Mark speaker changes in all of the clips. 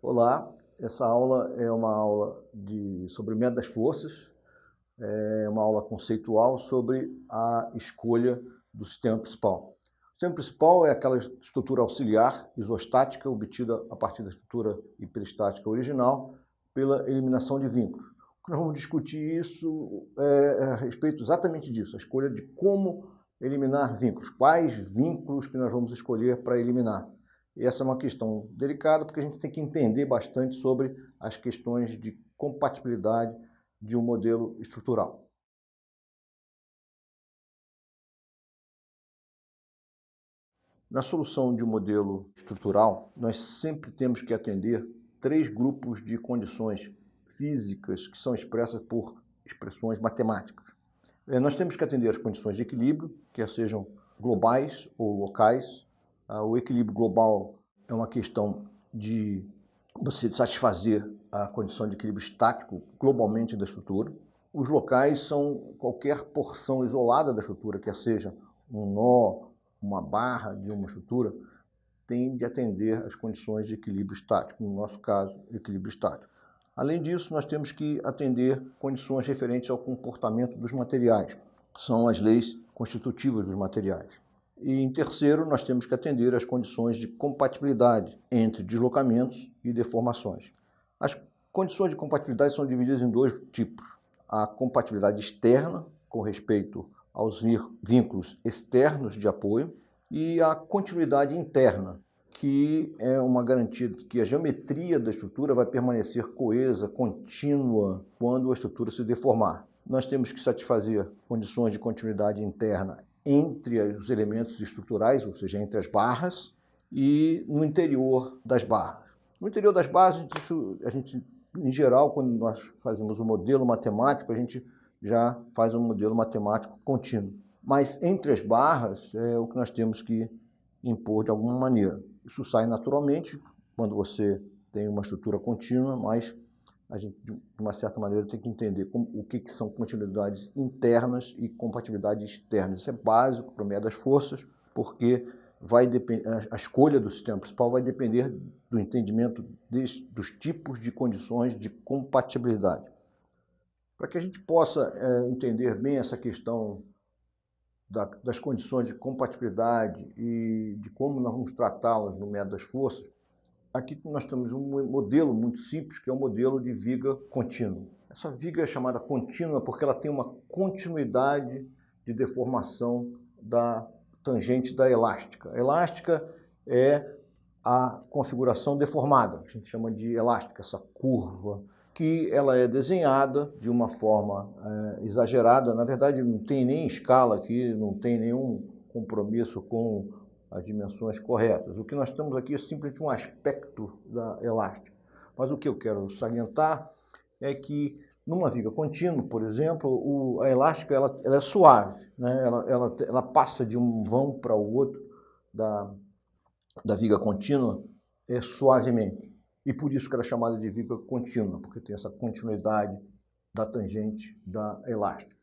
Speaker 1: Olá, essa aula é uma aula sobre o método das forças, é uma aula conceitual sobre a escolha do sistema principal. O sistema principal é aquela estrutura auxiliar isostática obtida a partir da estrutura hiperestática original pela eliminação de vínculos. O que nós vamos discutir isso a respeito exatamente disso, a escolha de como eliminar vínculos, quais vínculos que nós vamos escolher para eliminar. E essa é uma questão delicada, porque a gente tem que entender bastante sobre as questões de compatibilidade de um modelo estrutural. Na solução de um modelo estrutural, nós sempre temos que atender três grupos de condições físicas que são expressas por expressões matemáticas. Nós temos que atender as condições de equilíbrio, quer sejam globais ou locais. O equilíbrio global é uma questão de você satisfazer a condição de equilíbrio estático globalmente da estrutura. Os locais são qualquer porção isolada da estrutura, quer seja um nó, uma barra de uma estrutura, tem de atender às condições de equilíbrio estático, no nosso caso, equilíbrio estático. Além disso, nós temos que atender condições referentes ao comportamento dos materiais, são as leis constitutivas dos materiais. E, em terceiro, nós temos que atender às condições de compatibilidade entre deslocamentos e deformações. As condições de compatibilidade são divididas em dois tipos. A compatibilidade externa, com respeito aos vínculos externos de apoio, e a continuidade interna, que é uma garantia de que a geometria da estrutura vai permanecer coesa, contínua, quando a estrutura se deformar. Nós temos que satisfazer condições de continuidade interna entre os elementos estruturais, ou seja, entre as barras, e no interior das barras. No interior das barras, a gente em geral, quando nós fazemos um modelo matemático, a gente já faz um modelo matemático contínuo. Mas entre as barras é o que nós temos que impor de alguma maneira. Isso sai naturalmente quando você tem uma estrutura contínua, mas a gente, de uma certa maneira, tem que entender o que são continuidades internas e compatibilidades externas. Isso é básico para o método das forças, porque a escolha do sistema principal vai depender do entendimento dos tipos de condições de compatibilidade. Para que a gente possa entender bem essa questão das condições de compatibilidade e de como nós vamos tratá-las no método das forças, aqui nós temos um modelo muito simples, que é o modelo de viga contínua. Essa viga é chamada contínua porque ela tem uma continuidade de deformação da tangente da elástica. A elástica é a configuração deformada, a gente chama de elástica, essa curva, que ela é desenhada de uma forma exagerada. Na verdade, não tem nem escala aqui, não tem nenhum compromisso com as dimensões corretas. O que nós temos aqui é simplesmente um aspecto da elástica. Mas o que eu quero salientar é que numa viga contínua, por exemplo, a elástica ela é suave, né? Ela passa de um vão para o outro da viga contínua suavemente. E por isso que ela é chamada de viga contínua, porque tem essa continuidade da tangente da elástica.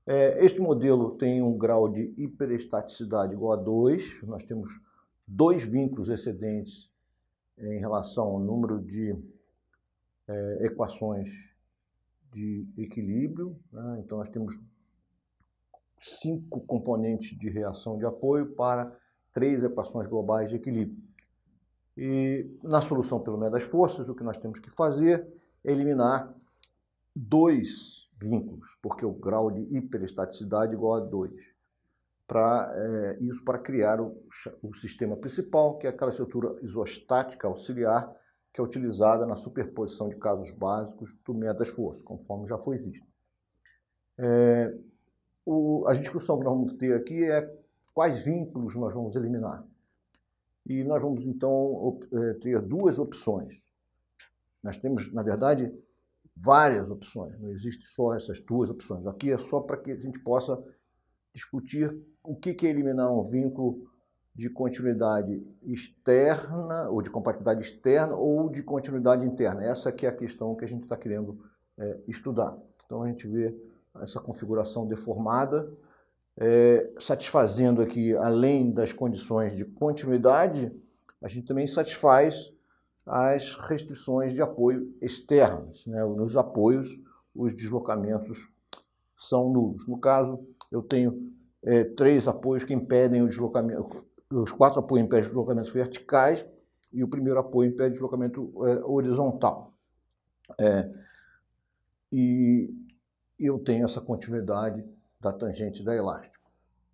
Speaker 1: Este modelo tem um grau de hiperestaticidade igual a 2. Nós temos dois vínculos excedentes em relação ao número de equações de equilíbrio, né? Então nós temos 5 componentes de reação de apoio para 3 equações globais de equilíbrio. E na solução pelo método das forças, o que nós temos que fazer é eliminar 2 vínculos, porque o grau de hiperestaticidade é igual a 2. Isso para criar o sistema principal, que é aquela estrutura isostática auxiliar, que é utilizada na superposição de casos básicos do método das forças, conforme já foi visto. A discussão que nós vamos ter aqui é quais vínculos nós vamos eliminar. E nós vamos, então, ter 2 opções. Nós temos, na verdade, várias opções, não existe só essas 2 opções. Aqui é só para que a gente possa discutir o que é eliminar um vínculo de continuidade externa, ou de compatibilidade externa, ou de continuidade interna. Essa aqui é a questão que a gente está querendo estudar. Então a gente vê essa configuração deformada, satisfazendo aqui, além das condições de continuidade, a gente também satisfaz as restrições de apoio externas, né? Nos apoios, os deslocamentos são nulos. No caso, eu tenho 3 apoios que impedem o deslocamento, os 4 apoios impedem deslocamentos verticais e o primeiro apoio impede deslocamento horizontal. E eu tenho essa continuidade da tangente da elástica.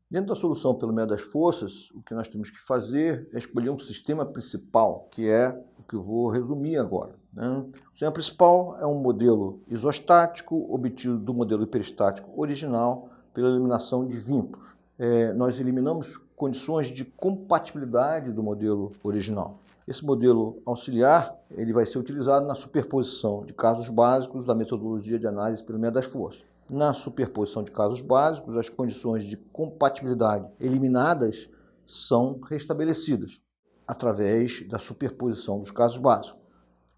Speaker 1: Dentro da solução pelo método das forças, o que nós temos que fazer é escolher um sistema principal, que é o que eu vou resumir agora, né? O sistema principal é um modelo isostático obtido do modelo hiperestático original pela eliminação de vínculos. Nós eliminamos condições de compatibilidade do modelo original. Esse modelo auxiliar ele vai ser utilizado na superposição de casos básicos da metodologia de análise pelo método das forças. Na superposição de casos básicos, as condições de compatibilidade eliminadas são restabelecidas através da superposição dos casos básicos.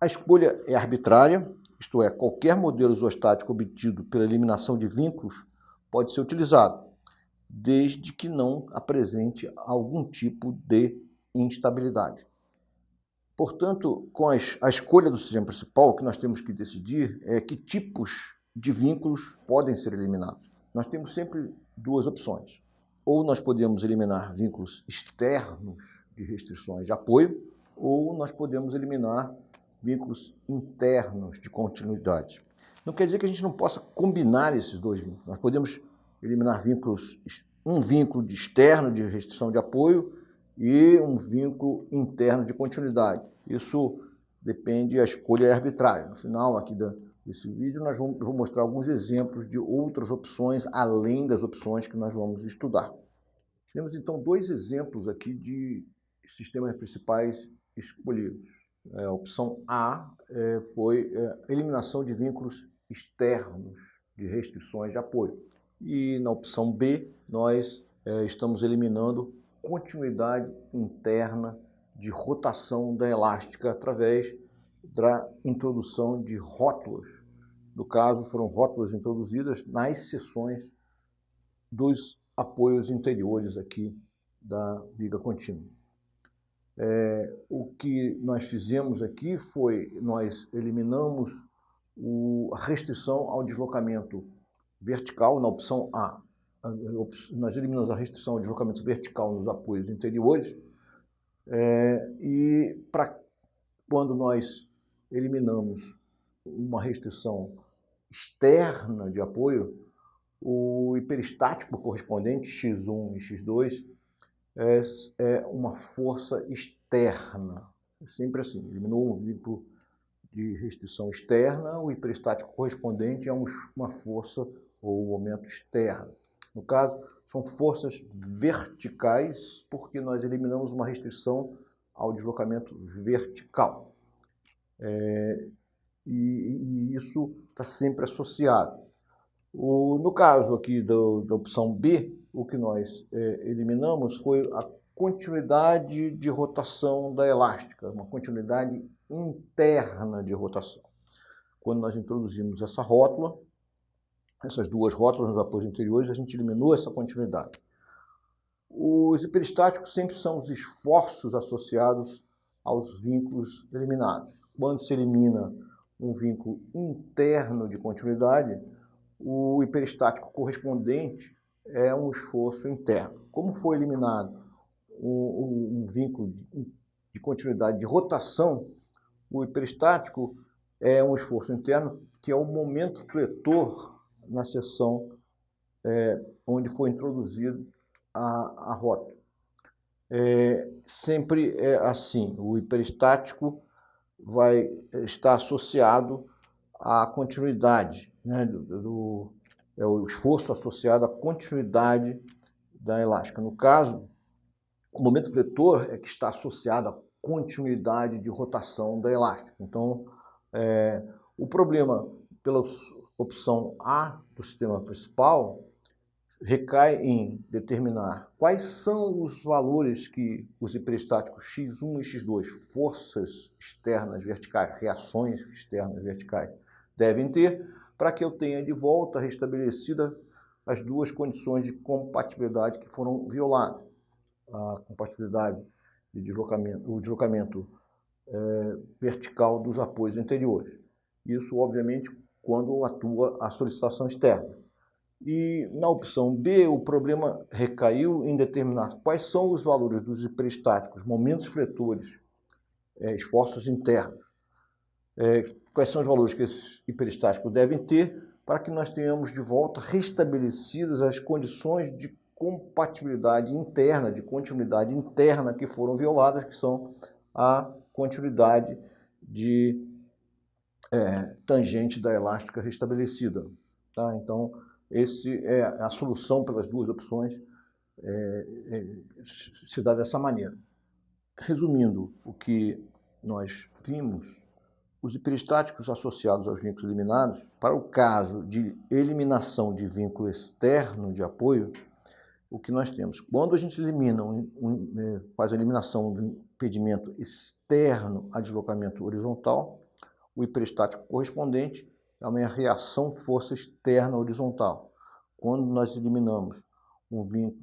Speaker 1: A escolha é arbitrária, isto é, qualquer modelo isostático obtido pela eliminação de vínculos pode ser utilizado, desde que não apresente algum tipo de instabilidade. Portanto, com a escolha do sistema principal, o que nós temos que decidir é que tipos de vínculos podem ser eliminados. Nós temos sempre 2 opções. Ou nós podemos eliminar vínculos externos de restrições de apoio, ou nós podemos eliminar vínculos internos de continuidade. Não quer dizer que a gente não possa combinar esses 2 vínculos. Nós podemos eliminar um vínculo externo de restrição de apoio e um vínculo interno de continuidade. Isso depende, a escolha é arbitrária. No final aqui desse vídeo, vou mostrar alguns exemplos de outras opções, além das opções que nós vamos estudar. Temos, então, 2 exemplos aqui de sistemas principais escolhidos. A opção A foi a eliminação de vínculos externos de restrições de apoio. E na opção B, nós estamos eliminando continuidade interna de rotação da elástica através da introdução de rótulas. No caso, foram rótulas introduzidas nas seções dos apoios interiores aqui da viga contínua. O que nós fizemos aqui foi, nós eliminamos a restrição ao deslocamento vertical na opção A. Nós eliminamos a restrição ao deslocamento vertical nos apoios interiores e quando nós eliminamos uma restrição externa de apoio, o hiperestático correspondente, x1 e x2, é uma força externa. É sempre assim, eliminou um vínculo de restrição externa, o hiperestático correspondente é uma força ou momento externo. No caso, são forças verticais, porque nós eliminamos uma restrição ao deslocamento vertical. E isso está sempre associado. No caso aqui da opção B, o que nós eliminamos foi a continuidade de rotação da elástica, uma continuidade interna de rotação. Quando nós introduzimos essa rótula, essas 2 rótulas nos apoios interiores, a gente eliminou essa continuidade. Os hiperestáticos sempre são os esforços associados aos vínculos eliminados. Quando se elimina um vínculo interno de continuidade, o hiperestático correspondente é um esforço interno. Como foi eliminado um vínculo de continuidade de rotação, o hiperestático é um esforço interno, que é o momento fletor na seção onde foi introduzido a rótula. Sempre é assim, o hiperestático vai estar associado à continuidade, né, é o esforço associado à continuidade da elástica. No caso, o momento fletor é que está associado à continuidade de rotação da elástica. Então, o problema pela opção A do sistema principal recai em determinar quais são os valores que os hiperestáticos x1 e x2, forças externas verticais, reações externas verticais, devem ter para que eu tenha de volta restabelecida as 2 condições de compatibilidade que foram violadas. A compatibilidade de deslocamento, o deslocamento vertical dos apoios anteriores. Isso, obviamente, quando atua a solicitação externa. E na opção B, o problema recaiu em determinar quais são os valores dos hiperestáticos, momentos fletores, esforços internos. Quais são os valores que esses hiperestáticos devem ter para que nós tenhamos de volta restabelecidas as condições de compatibilidade interna, de continuidade interna que foram violadas, que são a continuidade de tangente da elástica restabelecida. Tá? Então, essa é a solução pelas duas opções, se dá dessa maneira. Resumindo o que nós vimos, os hiperestáticos associados aos vínculos eliminados, para o caso de eliminação de vínculo externo de apoio, o que nós temos? Quando a gente elimina faz a eliminação de um impedimento externo a deslocamento horizontal, o hiperestático correspondente é uma reação força externa horizontal. Quando nós eliminamos um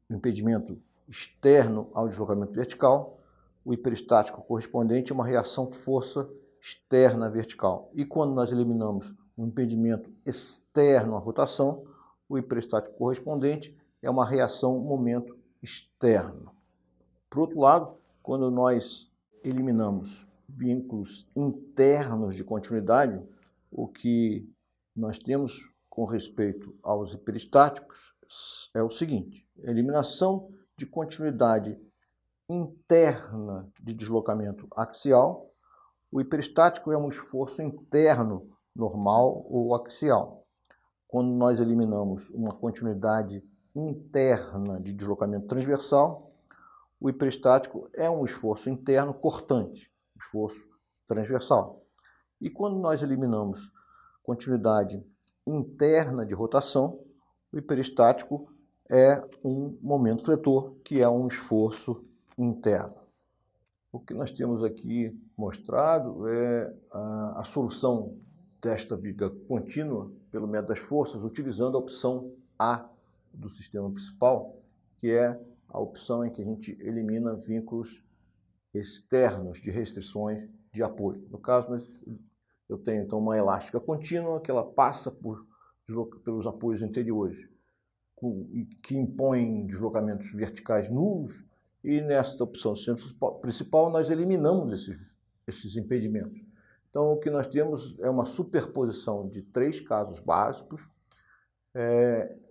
Speaker 1: impedimento externo ao deslocamento vertical, o hiperestático correspondente é uma reação força externa vertical. E quando nós eliminamos um impedimento externo à rotação, o hiperestático correspondente é uma reação momento externo. Por outro lado, quando nós eliminamos vínculos internos de continuidade, o que nós temos com respeito aos hiperestáticos é o seguinte: eliminação de continuidade interna de deslocamento axial. O hiperestático é um esforço interno normal ou axial. Quando nós eliminamos uma continuidade interna de deslocamento transversal, o hiperestático é um esforço interno cortante, esforço transversal. E quando nós eliminamos continuidade interna de rotação, o hiperestático é um momento fletor, que é um esforço interno. O que nós temos aqui mostrado é a solução desta viga contínua pelo método das forças, utilizando a opção A do sistema principal, que é a opção em que a gente elimina vínculos externos de restrições de apoio. No caso, eu tenho então uma elástica contínua que ela passa pelos apoios anteriores, que impõem deslocamentos verticais nulos, e nesta opção do sistema principal nós eliminamos esses impedimentos. Então, o que nós temos é uma superposição de 3 casos básicos,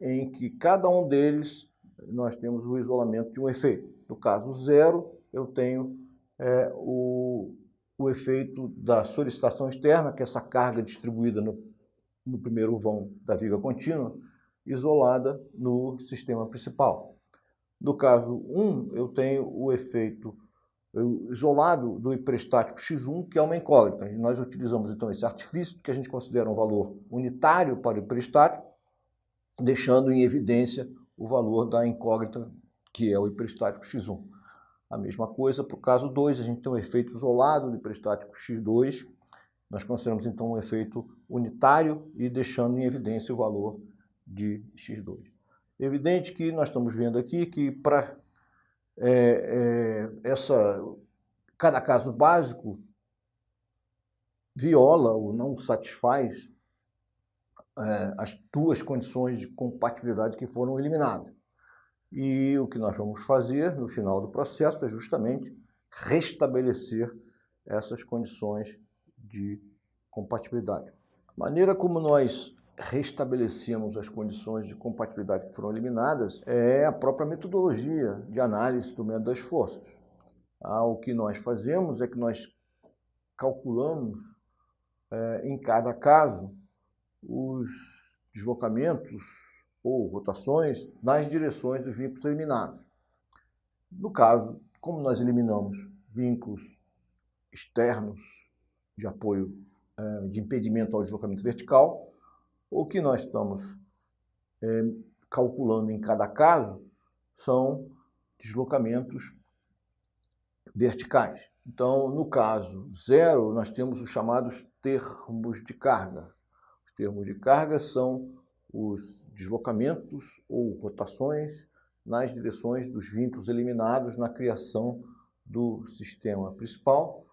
Speaker 1: em que cada um deles nós temos o isolamento de um efeito. No caso 0, eu tenho o efeito da solicitação externa, que é essa carga distribuída no primeiro vão da viga contínua, isolada no sistema principal. No caso 1, eu tenho o efeito isolado do hiperestático x1, que é uma incógnita. E nós utilizamos então esse artifício, que a gente considera um valor unitário para o hiperestático, deixando em evidência o valor da incógnita, que é o hiperestático x1. A mesma coisa para o caso 2, a gente tem um efeito isolado do hiperestático x2, nós consideramos então um efeito unitário e deixando em evidência o valor de x2. É evidente que nós estamos vendo aqui que para cada caso básico viola ou não satisfaz as duas condições de compatibilidade que foram eliminadas. E o que nós vamos fazer no final do processo é justamente restabelecer essas condições de compatibilidade. A maneira como nós restabelecemos as condições de compatibilidade que foram eliminadas é a própria metodologia de análise do método das forças. O que nós fazemos é que nós calculamos em cada caso os deslocamentos ou rotações nas direções dos vínculos eliminados. No caso, como nós eliminamos vínculos externos de apoio, de impedimento ao deslocamento vertical, o que nós estamos calculando em cada caso são deslocamentos verticais. Então, no caso 0, nós temos os chamados termos de carga. Os termos de carga são os deslocamentos ou rotações nas direções dos vínculos eliminados na criação do sistema principal,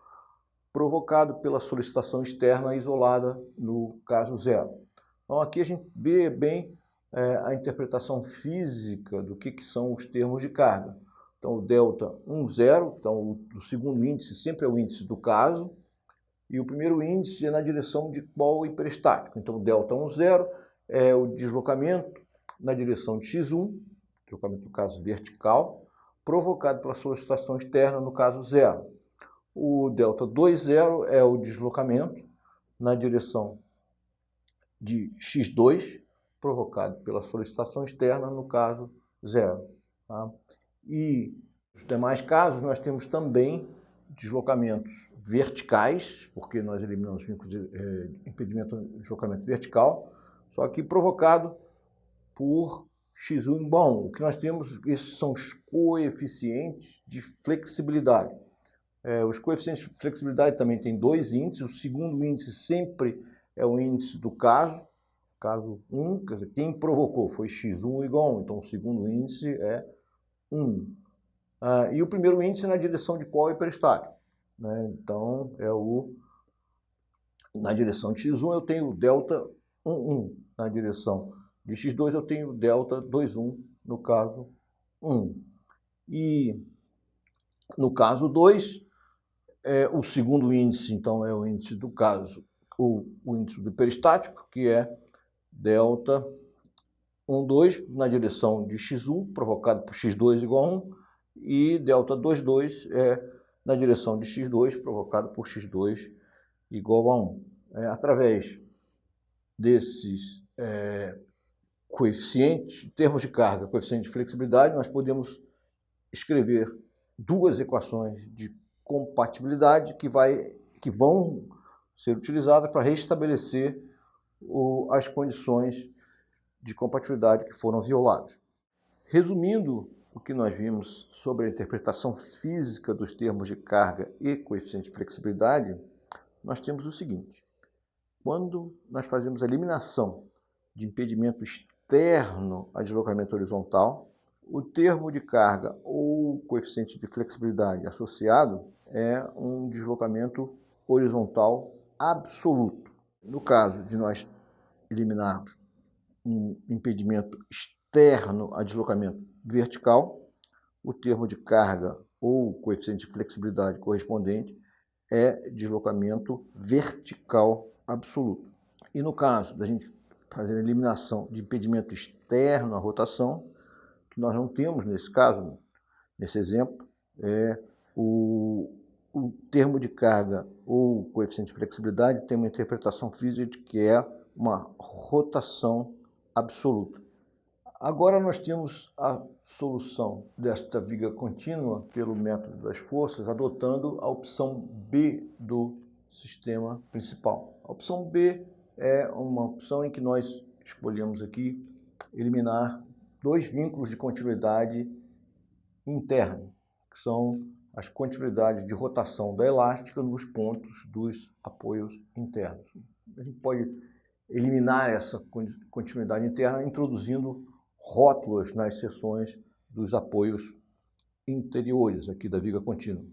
Speaker 1: provocado pela solicitação externa isolada no caso 0. Então aqui a gente vê bem a interpretação física do que são os termos de carga. Então o delta 1, 0, então o segundo índice sempre é o índice do caso, e o primeiro índice é na direção de qual hiperestático. Então o delta 1, 0 é o deslocamento na direção de x1, deslocamento do caso vertical, provocado pela solicitação externa no caso 0. O delta 2, 0 é o deslocamento na direção de x2, provocado pela solicitação externa no caso 0. Tá? E nos demais casos nós temos também deslocamentos verticais, porque nós eliminamos impedimento de deslocamento vertical, só que provocado por x1. Bom, o que nós temos, esses são os coeficientes de flexibilidade. Os coeficientes de flexibilidade também têm dois índices. O segundo índice sempre é o índice do caso 1, quer dizer, quem provocou foi x1 igual a 1, então o segundo índice é 1. E o primeiro índice na direção de qual hiperestático? Né? Então, na direção de x1 eu tenho delta 1, 1. Na direção de x2 eu tenho delta 2, 1, no caso 1. E no caso 2, o segundo índice, então, é o índice do caso, o índice do hiperestático, que é delta 1, 2, na direção de x1, provocado por x2 igual a 1, e delta 2, 2 é na direção de x2, provocado por x2 igual a 1. Através desses coeficientes, termos de carga, coeficiente de flexibilidade, nós podemos escrever duas equações de compatibilidade que vão ser utilizadas para restabelecer as condições de compatibilidade que foram violadas. Resumindo o que nós vimos sobre a interpretação física dos termos de carga e coeficiente de flexibilidade, nós temos o seguinte: quando nós fazemos a eliminação de impedimento externo a deslocamento horizontal, o termo de carga ou coeficiente de flexibilidade associado é um deslocamento horizontal absoluto. No caso de nós eliminarmos um impedimento externo a deslocamento vertical, o termo de carga ou coeficiente de flexibilidade correspondente é deslocamento vertical absoluto. E no caso da gente fazer a eliminação de impedimento externo à rotação, que nós não temos nesse caso, nesse exemplo, o termo de carga ou coeficiente de flexibilidade tem uma interpretação física que é uma rotação absoluta. Agora nós temos a solução desta viga contínua pelo método das forças, adotando a opção B do sistema principal. A opção B é uma opção em que nós escolhemos aqui eliminar dois vínculos de continuidade interna, que são as continuidades de rotação da elástica nos pontos dos apoios internos. A gente pode eliminar essa continuidade interna introduzindo rótulas nas seções dos apoios interiores aqui da viga contínua.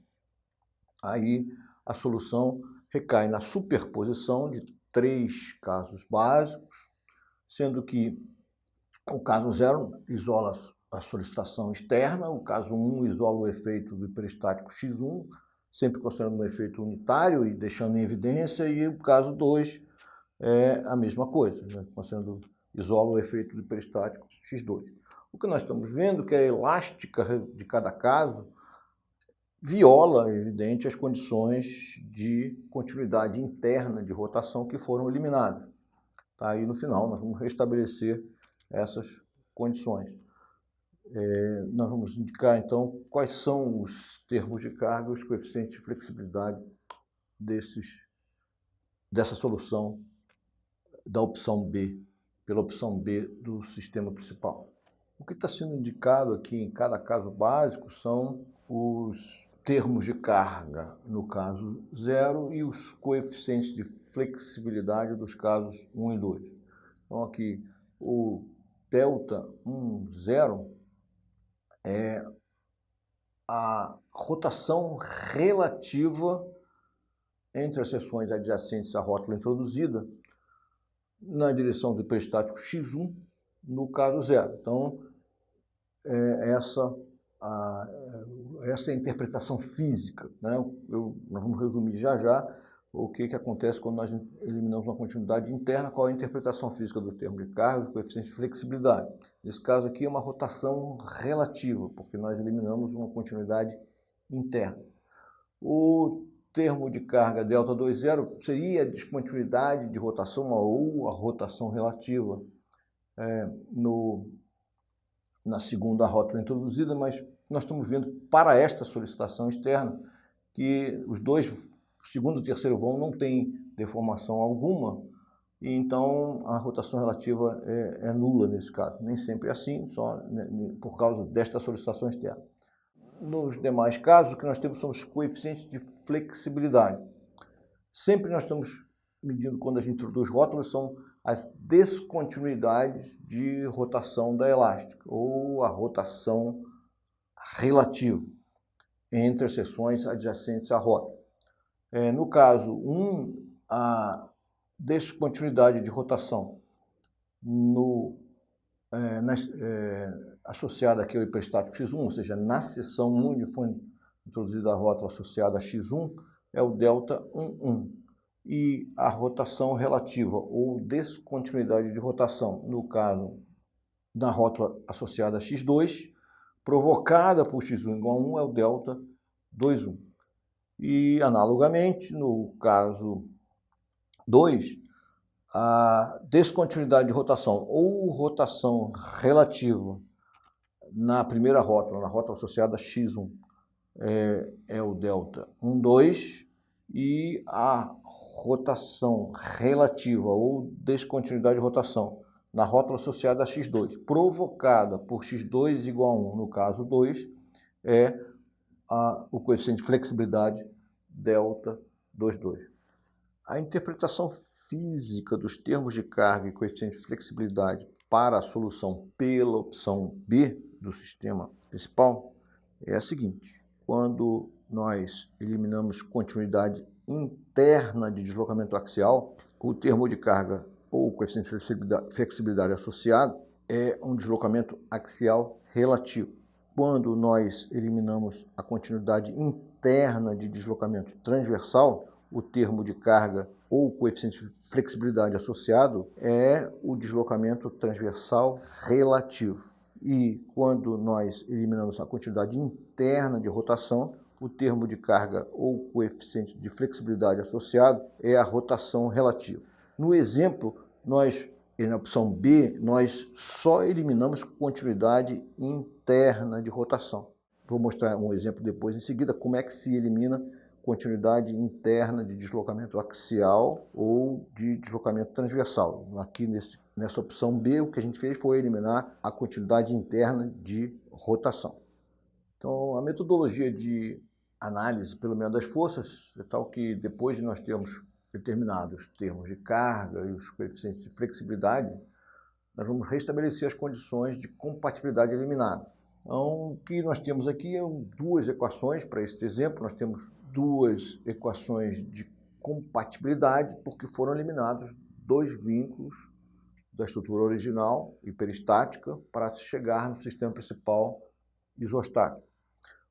Speaker 1: Aí a solução recai na superposição de três casos básicos, sendo que o caso 0 isola a solicitação externa, o caso 1 isola o efeito do hiperestático x1, sempre considerando um efeito unitário e deixando em evidência, e o caso 2 é a mesma coisa, né? Isola o efeito do hiperestático x2. O que nós estamos vendo é que a elástica de cada caso viola, é evidente, as condições de continuidade interna de rotação que foram eliminadas. Tá? Aí no final nós vamos restabelecer essas condições. Nós vamos indicar então quais são os termos de carga, os coeficientes de flexibilidade dessa solução da opção B, pela opção B do sistema principal. O que está sendo indicado aqui em cada caso básico são os termos de carga no caso 0 e os coeficientes de flexibilidade dos casos 1 e 2. Então aqui o delta 1, 0 é a rotação relativa entre as seções adjacentes à rótula introduzida na direção do hiperestático x1 no caso 0. Então, essa é a interpretação física, né? Nós vamos resumir já o que acontece quando nós eliminamos uma continuidade interna, qual é a interpretação física do termo de carga, do coeficiente de flexibilidade. Nesse caso aqui é uma rotação relativa, porque nós eliminamos uma continuidade interna. O termo de carga ΔH seria a descontinuidade de rotação ou a rotação relativa na segunda rótula introduzida, mas nós estamos vendo para esta solicitação externa que os dois, segundo e terceiro vão, não tem deformação alguma, e então a rotação relativa é nula nesse caso. Nem sempre é assim, só por causa desta solicitação externa. Nos demais casos, o que nós temos são os coeficientes de flexibilidade. Sempre nós estamos medindo, quando a gente introduz rótulas, são as descontinuidades de rotação da elástica, ou a rotação relativa entre as seções adjacentes à rótula. No caso 1, a descontinuidade de rotação associada aqui ao hiperestático x1, ou seja, na seção 1 onde foi introduzida a rótula associada a x1, é o ΔH11. E a rotação relativa, ou descontinuidade de rotação, no caso da rótula associada a x2, provocada por x1 igual a 1, é o ΔH21. E, analogamente, no caso 2, a descontinuidade de rotação ou rotação relativa na primeira rótula, na rótula associada a x1, é o ΔH12, e a rotação relativa ou descontinuidade de rotação na rótula associada a x2, provocada por x2 igual a 1, no caso 2, é o coeficiente de flexibilidade ΔH22. A interpretação física dos termos de carga e coeficiente de flexibilidade para a solução pela opção B do sistema principal é a seguinte: quando nós eliminamos continuidade interna de deslocamento axial, o termo de carga ou coeficiente de flexibilidade associado é um deslocamento axial relativo. Quando nós eliminamos a continuidade interna de deslocamento transversal, o termo de carga ou coeficiente de flexibilidade associado é o deslocamento transversal relativo. E quando nós eliminamos a continuidade interna de rotação, o termo de carga ou coeficiente de flexibilidade associado é a rotação relativa. No exemplo, na opção B, nós só eliminamos continuidade interna de rotação. Vou mostrar um exemplo depois, em seguida, como é que se elimina continuidade interna de deslocamento axial ou de deslocamento transversal. Aqui nessa opção B, o que a gente fez foi eliminar a continuidade interna de rotação. Então, a metodologia de análise pelo meio das forças é tal que, depois de nós termos determinados termos de carga e os coeficientes de flexibilidade, nós vamos restabelecer as condições de compatibilidade eliminada. Então, o que nós temos aqui é duas equações para este exemplo. Nós temos duas equações de compatibilidade, porque foram eliminados dois vínculos da estrutura original, hiperestática, para chegar no sistema principal isostático.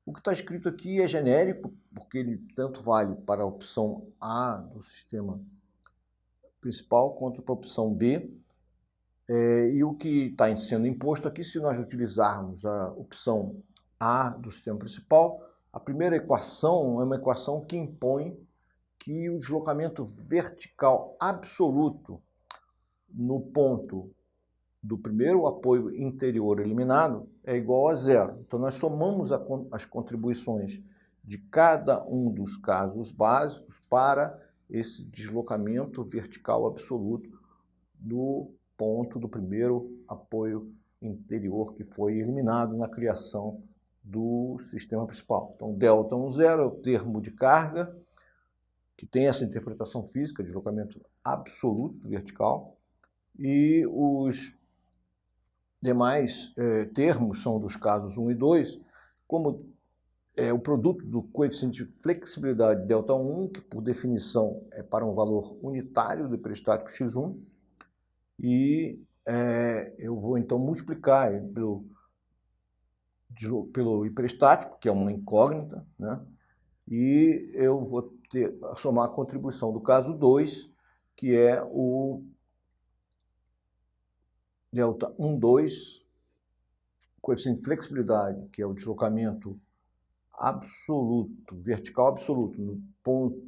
Speaker 1: O que está escrito aqui é genérico, porque ele tanto vale para a opção A do sistema principal quanto para a opção B. E o que está sendo imposto aqui, se nós utilizarmos a opção A do sistema principal, a primeira equação é uma equação que impõe que o deslocamento vertical absoluto no ponto do primeiro apoio interior eliminado é igual a zero. Então, nós somamos as contribuições de cada um dos casos básicos para esse deslocamento vertical absoluto do ponto do primeiro apoio interior que foi eliminado na criação do sistema principal. Então, ΔH10 é o termo de carga, que tem essa interpretação física, deslocamento absoluto vertical, e os demais termos são dos casos 1 e 2. Como é o produto do coeficiente de flexibilidade Δ1, que por definição é para um valor unitário do hiperestático x1, e eu vou então multiplicar pelo hiperestático, que é uma incógnita, né? E eu vou somar a contribuição do caso 2, que é o Δ12, coeficiente de flexibilidade, que é o deslocamento absoluto, vertical absoluto, no ponto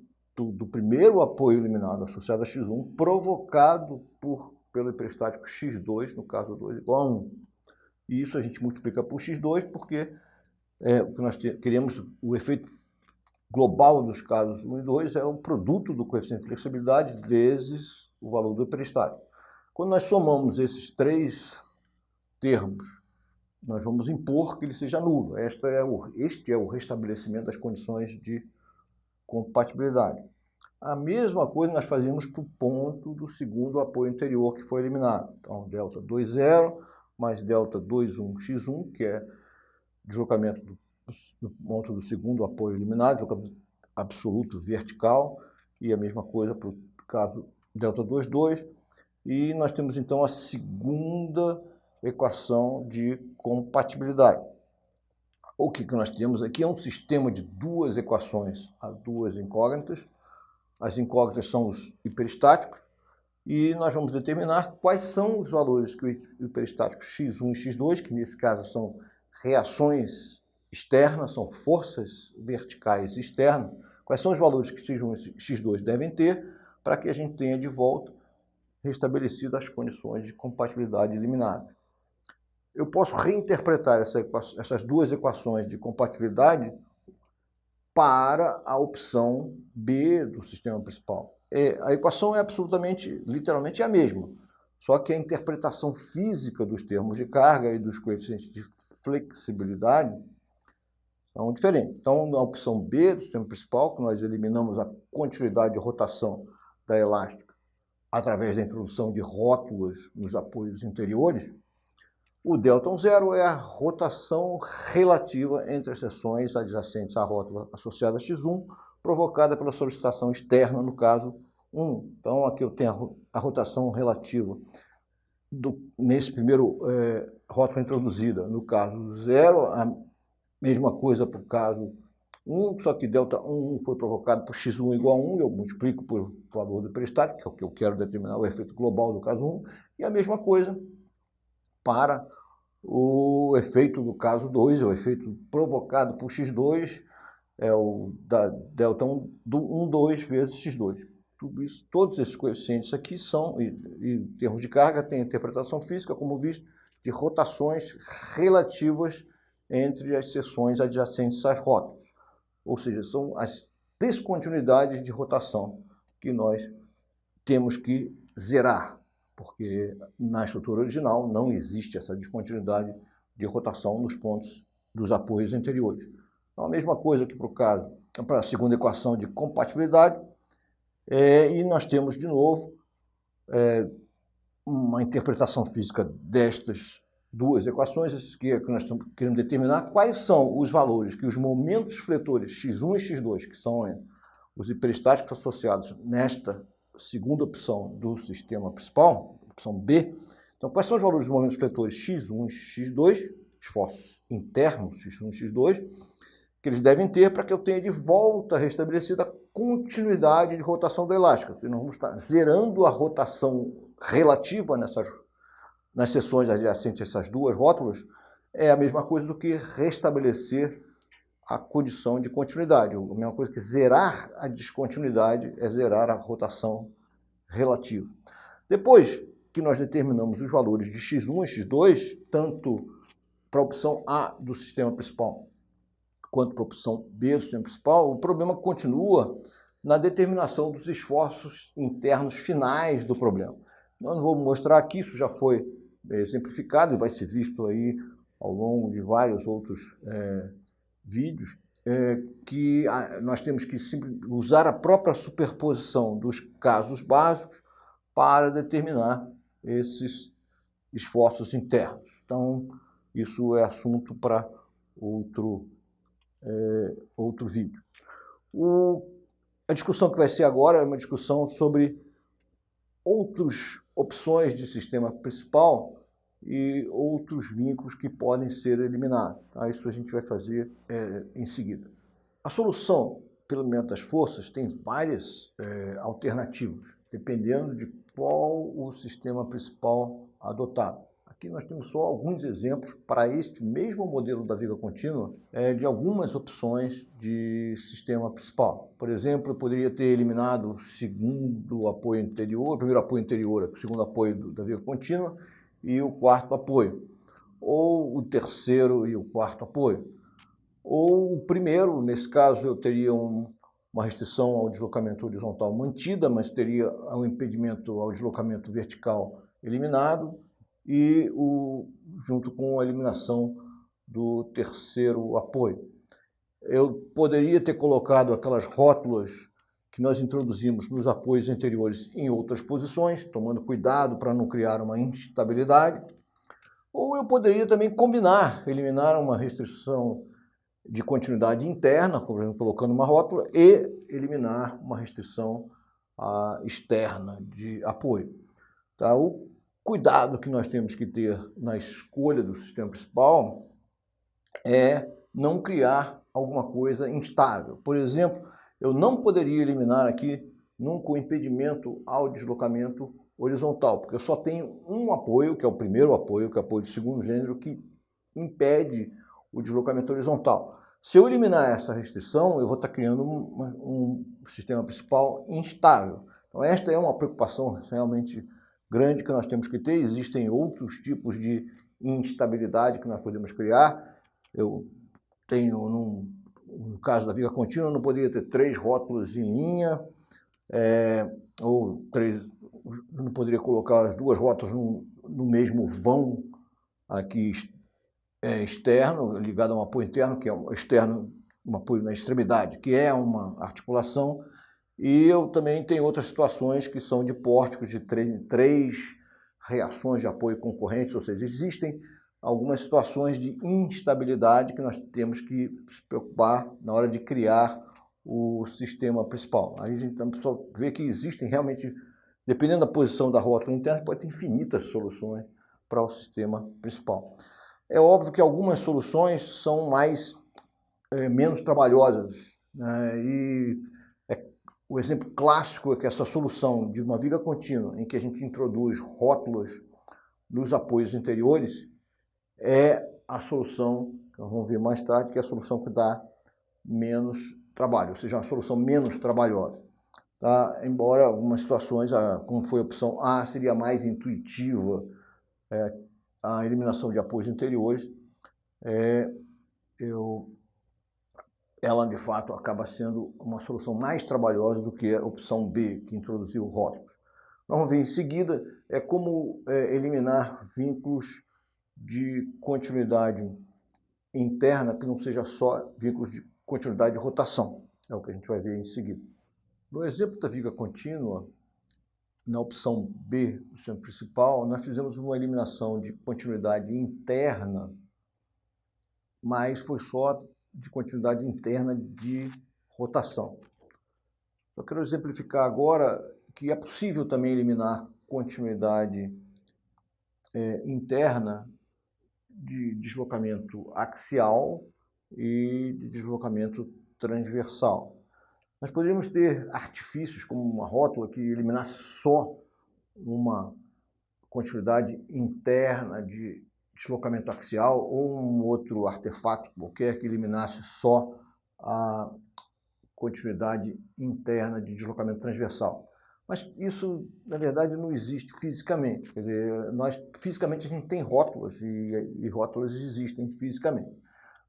Speaker 1: do primeiro apoio eliminado associado a x1, provocado pelo hiperestático x2, no caso 2, igual a 1. E isso a gente multiplica por x2, porque o que nós queremos, o efeito global dos casos 1 e 2 é o produto do coeficiente de flexibilidade vezes o valor do hiperestático. Quando nós somamos esses três termos, nós vamos impor que ele seja nulo. Este é o restabelecimento das condições de compatibilidade. A mesma coisa nós fazemos para o ponto do segundo apoio anterior que foi eliminado. Então, Δ20 mais Δ21x1, que é deslocamento do ponto do segundo apoio eliminado, deslocamento absoluto vertical, e a mesma coisa para o caso Δ22. E nós temos então a segunda equação de compatibilidade. O que nós temos aqui é um sistema de duas equações a duas incógnitas. As incógnitas são os hiperestáticos, e nós vamos determinar quais são os valores que o hiperestático x1 e x2, que nesse caso são reações externas, são forças verticais externas, quais são os valores que x1 e x2 devem ter para que a gente tenha de volta restabelecido as condições de compatibilidade eliminadas. Eu posso reinterpretar essas duas equações de compatibilidade para a opção B do sistema principal. A equação é absolutamente, literalmente a mesma, só que a interpretação física dos termos de carga e dos coeficientes de flexibilidade são diferentes. Então, na opção B do sistema principal, que nós eliminamos a continuidade de rotação da elástica através da introdução de rótulas nos apoios interiores, o Δ0 é a rotação relativa entre as seções adjacentes à rótula associada a x1, provocada pela solicitação externa, no caso 1. Então, aqui eu tenho a rotação relativa nesse primeiro rótula introduzida, no caso 0, a mesma coisa para o caso 1, só que Δ1 foi provocado por x1 igual a 1, eu multiplico por valor do hiperestático, que é o que eu quero determinar o efeito global do caso 1, e a mesma coisa para o efeito do caso 2, o efeito provocado por x2, é o da Δ1 do 1, 2 vezes x2. Tudo isso, todos esses coeficientes aqui são, em termos de carga, tem interpretação física, como visto, de rotações relativas entre as seções adjacentes às rótulas. Ou seja, são as descontinuidades de rotação que nós temos que zerar, porque na estrutura original não existe essa descontinuidade de rotação nos pontos dos apoios anteriores. Então, a mesma coisa que para a segunda equação de compatibilidade, e nós temos, de novo, uma interpretação física destas duas equações, que nós estamos querendo determinar quais são os valores que os momentos fletores x1 e x2, que são os hiperestáticos associados nesta segunda opção do sistema principal, opção B. Então, quais são os valores dos momentos fletores x1 e x2, esforços internos x1 e x2, que eles devem ter para que eu tenha de volta restabelecida a continuidade de rotação do elástico. Então, nós vamos estar zerando a rotação relativa nas seções adjacentes a essas duas rótulas, é a mesma coisa do que restabelecer a condição de continuidade. A mesma coisa que zerar a descontinuidade é zerar a rotação relativa. Depois que nós determinamos os valores de x1 e x2, tanto para a opção A do sistema principal quanto para a opção B do sistema principal, o problema continua na determinação dos esforços internos finais do problema. Eu não vou mostrar aqui, isso já foi exemplificado e vai ser visto aí ao longo de vários outros vídeos, que nós temos que usar a própria superposição dos casos básicos para determinar esses esforços internos. Então, isso é assunto para outro outro vídeo. A discussão que vai ser agora é uma discussão sobre outras opções de sistema principal e outros vínculos que podem ser eliminados. Tá? Isso a gente vai fazer em seguida. A solução pelo elemento das forças tem várias alternativas, dependendo de qual o sistema principal adotado. Aqui nós temos só alguns exemplos para este mesmo modelo da viga contínua de algumas opções de sistema principal. Por exemplo, eu poderia ter eliminado o segundo apoio anterior, o primeiro apoio anterior, o segundo apoio da viga contínua e o quarto apoio, ou o terceiro e o quarto apoio. Ou o primeiro, nesse caso, eu teria uma restrição ao deslocamento horizontal mantida, mas teria um impedimento ao deslocamento vertical eliminado, e junto com a eliminação do terceiro apoio. Eu poderia ter colocado aquelas rótulas que nós introduzimos nos apoios anteriores em outras posições, tomando cuidado para não criar uma instabilidade, ou eu poderia também combinar, eliminar uma restrição de continuidade interna, colocando uma rótula, e eliminar uma restrição externa de apoio. Tá? O cuidado que nós temos que ter na escolha do sistema principal é não criar alguma coisa instável. Por exemplo, eu não poderia eliminar aqui nunca o impedimento ao deslocamento horizontal, porque eu só tenho um apoio, que é o primeiro apoio, que é o apoio do segundo gênero, que impede o deslocamento horizontal. Se eu eliminar essa restrição, eu vou estar criando um sistema principal instável. Então esta é uma preocupação realmente grande que nós temos que ter. Existem outros tipos de instabilidade que nós podemos criar. Eu tenho, no caso da viga contínua, eu não poderia ter 3 rótulos em linha, ou 3, eu não poderia colocar as 2 rótulas no mesmo vão aqui externo, ligado a um apoio interno, que é um externo, um apoio na extremidade, que é uma articulação. E eu também tenho outras situações que são de pórticos de 3 reações de apoio concorrentes, ou seja, existem algumas situações de instabilidade que nós temos que se preocupar na hora de criar o sistema principal. Aí a gente só vê que existem realmente, dependendo da posição da rótula interna, pode ter infinitas soluções para o sistema principal. É óbvio que algumas soluções são menos trabalhosas, né? E o exemplo clássico é que essa solução de uma viga contínua, em que a gente introduz rótulas nos apoios interiores, é a solução, que nós vamos ver mais tarde, que é a solução que dá menos trabalho, ou seja, uma solução menos trabalhosa. Tá? Embora algumas situações, como foi a opção A, seria mais intuitiva, a eliminação de apoios interiores, ela de fato acaba sendo uma solução mais trabalhosa do que a opção B, que introduziu rótulos. Nós vamos ver em seguida como eliminar vínculos de continuidade interna, que não seja só vínculos de continuidade de rotação. É o que a gente vai ver em seguida. No exemplo da viga contínua, na opção B do sistema principal, nós fizemos uma eliminação de continuidade interna, mas foi só de continuidade interna de rotação. Eu quero exemplificar agora que é possível também eliminar continuidade interna de deslocamento axial e de deslocamento transversal. Nós poderíamos ter artifícios como uma rótula que eliminasse só uma continuidade interna de deslocamento axial, ou um outro artefato qualquer que eliminasse só a continuidade interna de deslocamento transversal. Mas isso, na verdade, não existe fisicamente. Quer dizer, fisicamente a gente tem rótulas, e rótulas existem fisicamente.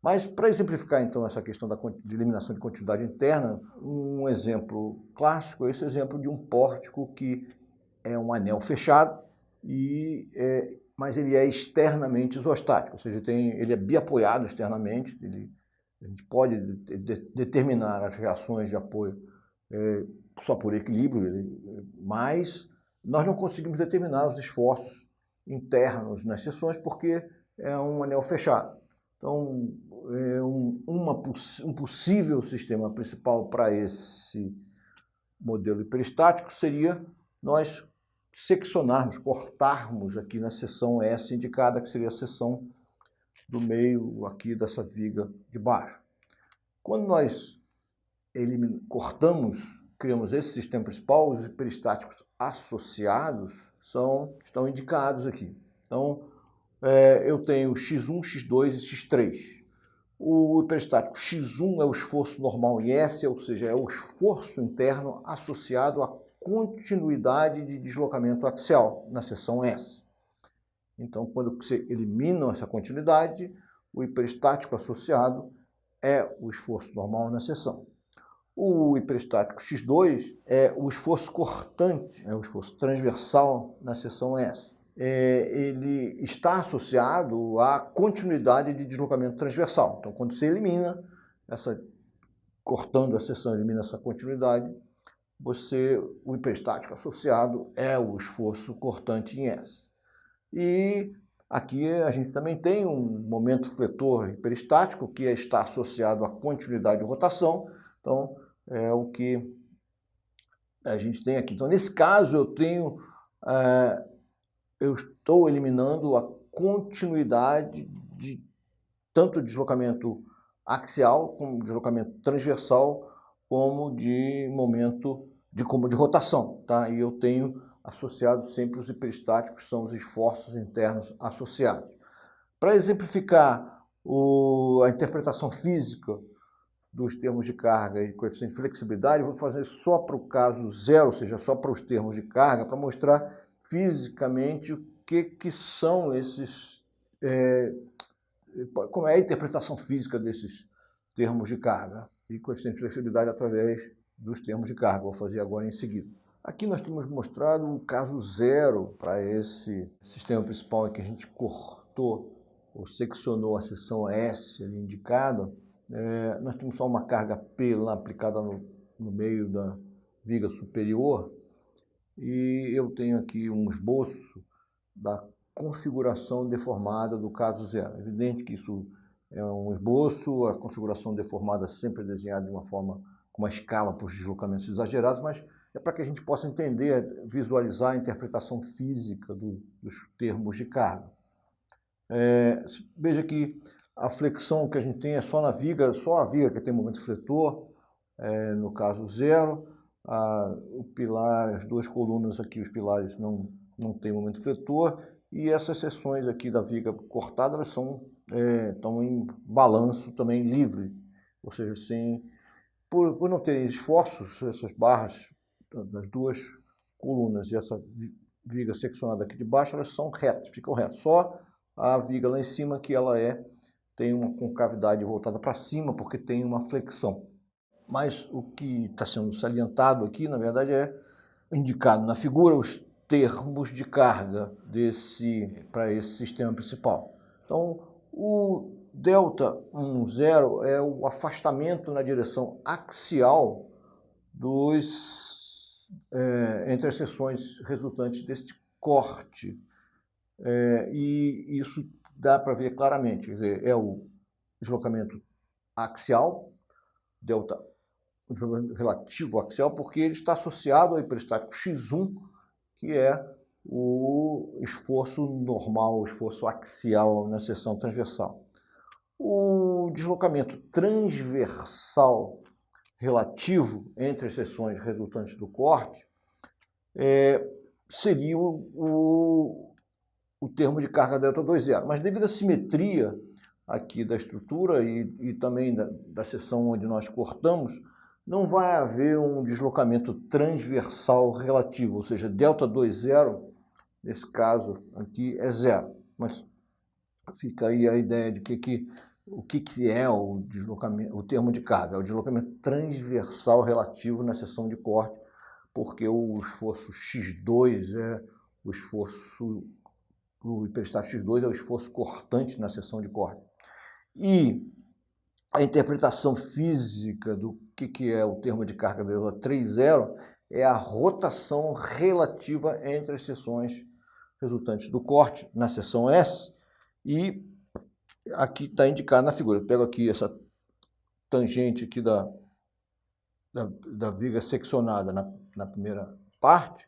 Speaker 1: Mas, para exemplificar, então, essa questão de eliminação de continuidade interna, um exemplo clássico é esse exemplo de um pórtico que é um anel fechado, mas ele é externamente isostático, ou seja, ele é biapoiado externamente, a gente pode determinar as reações de apoio só por equilíbrio, mas nós não conseguimos determinar os esforços internos nas seções porque é um anel fechado. Então, um possível sistema principal para esse modelo hiperestático seria nós seccionarmos, cortarmos aqui na seção S indicada, que seria a seção do meio aqui dessa viga de baixo. Quando nós cortamos, criamos esse sistema principal, os hiperestáticos associados estão indicados aqui. Então, eu tenho x1, x2 e x3. O hiperestático x1 é o esforço normal em S, ou seja, é o esforço interno associado à continuidade de deslocamento axial na seção S. Então, quando você elimina essa continuidade, o hiperestático associado é o esforço normal na seção. O hiperestático x2 é o esforço cortante, é o esforço transversal na seção S. Ele está associado à continuidade de deslocamento transversal. Então, quando você elimina cortando a seção, elimina essa continuidade, o hiperestático associado é o esforço cortante em S. E aqui a gente também tem um momento fletor hiperestático que está associado à continuidade de rotação. Então, é o que a gente tem aqui. Então, nesse caso, eu estou eliminando a continuidade de tanto deslocamento axial, como deslocamento transversal, como de momento de rotação, tá? E eu tenho associado sempre os hiperestáticos, que são os esforços internos associados. Para exemplificar a interpretação física dos termos de carga e coeficiente de flexibilidade, eu vou fazer só para o caso zero, ou seja, só para os termos de carga, para mostrar fisicamente o que são esses, como é a interpretação física desses termos de carga e coeficiente de flexibilidade através dos termos de carga. Vou fazer agora em seguida. Aqui nós temos mostrado o caso zero para esse sistema principal em que a gente cortou ou seccionou a seção S ali indicada. Nós temos só uma carga P lá aplicada no meio da viga superior. E eu tenho aqui um esboço da configuração deformada do caso zero. É evidente que isso é um esboço, a configuração deformada sempre é desenhada de uma forma, com uma escala para os deslocamentos exagerados, mas é para que a gente possa entender, visualizar a interpretação física dos termos de carga. Veja que a flexão que a gente tem é só a viga que tem momento fletor, no caso zero. O pilar, as duas colunas aqui, os pilares não tem momento fletor, e essas seções aqui da viga cortada, elas estão em balanço também livre, ou seja, por não terem esforços, essas barras das duas colunas e essa viga seccionada aqui de baixo, elas são retas, ficam retas. Só a viga lá em cima que ela tem uma concavidade voltada para cima, porque tem uma flexão. Mas o que está sendo salientado aqui, na verdade, é indicado na figura os termos de carga para esse sistema principal. Então, o ΔI10 é o afastamento na direção axial entre as seções resultantes deste corte. E isso dá para ver claramente, quer dizer, é o deslocamento axial, relativo axial, porque ele está associado ao hiperestático x1, que é o esforço normal, o esforço axial na seção transversal. O deslocamento transversal relativo entre as seções resultantes do corte seria o termo de carga ΔI20. Mas devido à simetria aqui da estrutura e também da seção onde nós cortamos, não vai haver um deslocamento transversal relativo, ou seja, ΔI20, nesse caso aqui, é zero. Mas fica aí a ideia de o que é o termo de carga. É o deslocamento transversal relativo na seção de corte, porque o esforço x2 o hiperestático x2 é o esforço cortante na seção de corte. E a interpretação física do que é o termo de carga ΔI30 é a rotação relativa entre as seções resultantes do corte na seção S e aqui está indicado na figura. Eu pego aqui essa tangente aqui da viga seccionada na primeira parte,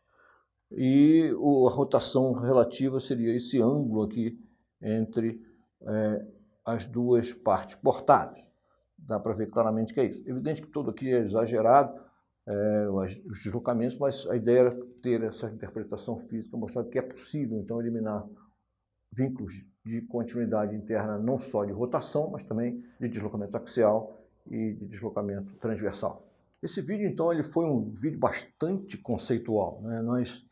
Speaker 1: e a rotação relativa seria esse ângulo aqui entre as duas partes cortadas. Dá para ver claramente que é isso. Evidente que tudo aqui é exagerado, os deslocamentos, mas a ideia era ter essa interpretação física, mostrar que é possível, então, eliminar vínculos de continuidade interna, não só de rotação, mas também de deslocamento axial e de deslocamento transversal. Esse vídeo, então, ele foi um vídeo bastante conceitual, né? Nós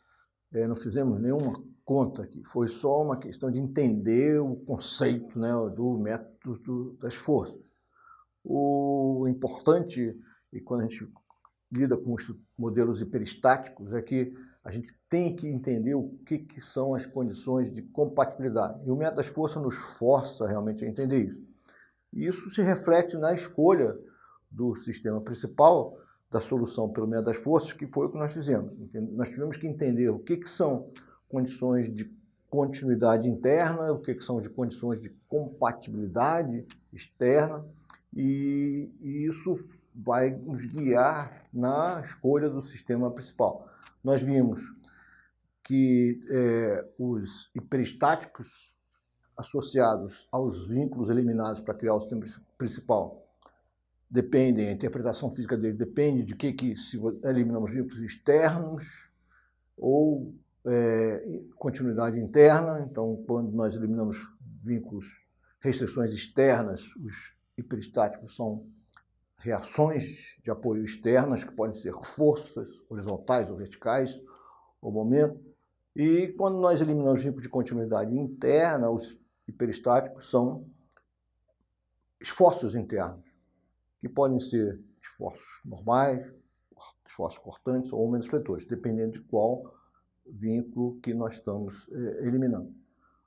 Speaker 1: não fizemos nenhuma conta aqui, foi só uma questão de entender o conceito, né, do método das forças. O importante, e quando a gente lida com os modelos hiperestáticos, é que a gente tem que entender o que são as condições de compatibilidade. E o método das forças nos força realmente a entender isso. E isso se reflete na escolha do sistema principal, da solução pelo método das forças, que foi o que nós fizemos. Nós tivemos que entender o que são condições de continuidade interna, o que são de condições de compatibilidade externa, e isso vai nos guiar na escolha do sistema principal. Nós vimos que os hiperestáticos associados aos vínculos eliminados para criar o sistema principal dependem, a interpretação física dele depende de se eliminamos vínculos externos ou continuidade interna. Então, quando nós eliminamos vínculos, restrições externas, os hiperestáticos são reações de apoio externas, que podem ser forças horizontais ou verticais, ou momento. E quando nós eliminamos vínculos de continuidade interna, os hiperestáticos são esforços internos, que podem ser esforços normais, esforços cortantes ou menos fletores, dependendo de qual vínculo que nós estamos eliminando.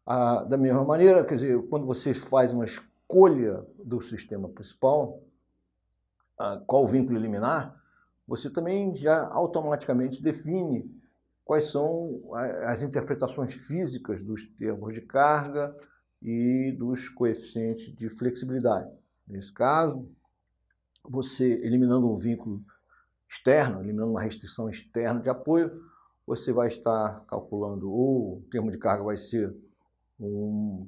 Speaker 1: Da mesma maneira, quer dizer, quando você faz uma escolha do sistema principal, qual vínculo eliminar, você também já automaticamente define quais são as interpretações físicas dos termos de carga e dos coeficientes de flexibilidade. Nesse caso, você eliminando um vínculo externo, eliminando uma restrição externa de apoio, você vai estar calculando, ou o termo de carga vai ser um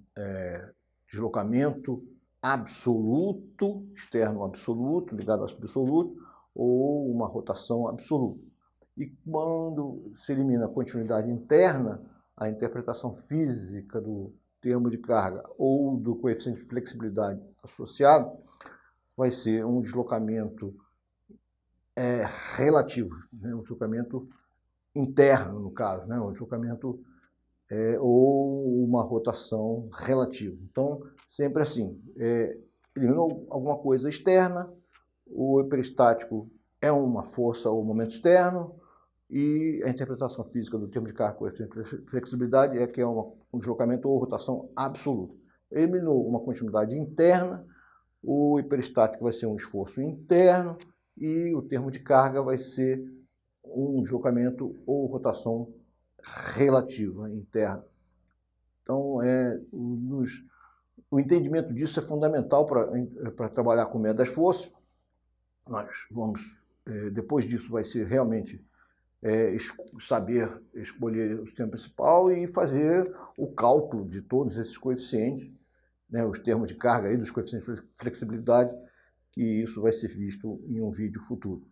Speaker 1: deslocamento absoluto, externo absoluto, ligado ao absoluto, ou uma rotação absoluta. E quando se elimina a continuidade interna, a interpretação física do termo de carga ou do coeficiente de flexibilidade associado vai ser um deslocamento relativo, né? Um deslocamento interno, no caso, né? Um deslocamento ou uma rotação relativa. Então, sempre assim, eliminou alguma coisa externa, o hiperestático é uma força ou momento externo, e a interpretação física do termo de carga com flexibilidade é que é um deslocamento ou rotação absoluta. Eliminou uma continuidade interna, o hiperestático vai ser um esforço interno, e o termo de carga vai ser um deslocamento ou rotação relativa, interna. Então, o entendimento disso é fundamental para trabalhar com o método das forças. Nós vamos, depois disso, vai ser realmente saber escolher o sistema principal e fazer o cálculo de todos esses coeficientes, né, os termos de carga e dos coeficientes de flexibilidade, que isso vai ser visto em um vídeo futuro.